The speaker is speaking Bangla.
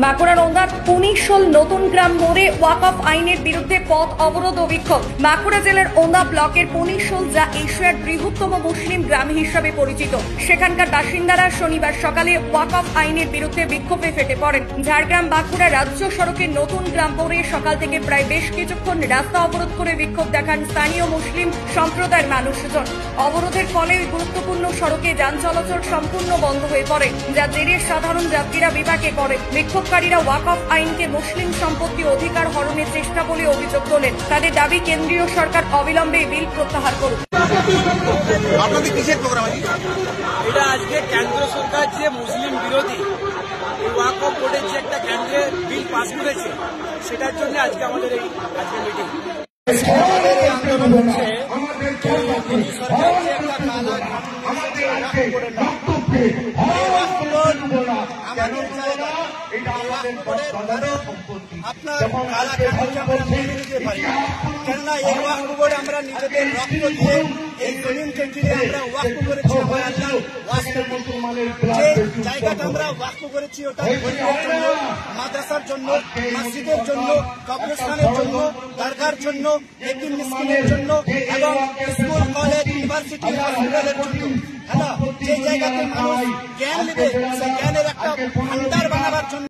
বাঁকুড়ার ওন্দার পুনিশোল নতুন গ্রাম মোড়ে ওয়াকফ আইনের বিরুদ্ধে পথ অবরোধ ও বিক্ষোভ। বাঁকুড়া জেলার ওন্দা ব্লকের পুনিশোল, যা এশিয়ার বৃহত্তম মুসলিম গ্রাম হিসাবে পরিচিত, সেখানকার বাসিন্দারা শনিবার সকালে ওয়াকফ আইনের বিরুদ্ধে বিক্ষোভে ফেটে পড়েন। ঝাড়গ্রাম বাঁকুড়া রাজ্য সড়কের নতুন গ্রাম মোড়ে সকাল থেকে প্রায় বেশ কিছুক্ষণ রাস্তা অবরোধ করে বিক্ষোভ দেখান স্থানীয় মুসলিম সম্প্রদায়ের মানুষজন। অবরোধের ফলে গুরুত্বপূর্ণ সড়কে যান চলাচল সম্পূর্ণ বন্ধ হয়ে পড়ে, যা জেরে সাধারণ যাত্রীরা বিপাকে পড়ে। বিক্ষোভকারীরা ওয়াকফ আইনকে মুসলিম সম্পত্তি অধিকার হরণের চেষ্টা বলে অভিযোগ তোলেন। তাদের দাবি, কেন্দ্রীয় সরকার অবিলম্বে বিল প্রত্যাহার করুক। এটা আজকে কেন্দ্র সরকার যে মুসলিম বিরোধী ওয়াকফ বোর্ডের যে একটা কেন্দ্রের বিল পাস করেছে, সেটার জন্য আজকে আমাদের এই মিটিং। আমাদের এই আন্দোলন হচ্ছে সরকার যে একটা কালা আমাদের জায়গা আপনার কালা কানুনকে আমরা মেনে নিতে পারি, কেননা এই ওয়াকফ বোর্ড আমরা নিজেদের রক্ত দিয়ে এই জমিনকে কিনে আমরা ওয়াকফ করেছি। যে জায়গাটা আমরা ওয়াকফ করেছি ওটা গরিবের জন্য, মাদ্রাসার জন্য, মসজিদের জন্য, কবরস্থানের জন্য, দরগার জন্য, এতিম মিসকিনের জন্য এবং স্কুল, কলেজ, ইউনিভার্সিটি, হসপিটালের জন্য। যে জায়গাতে মানুষ জ্ঞান নেবে, সেই জ্ঞানের একটা ভান্ডার বানাবার জন্য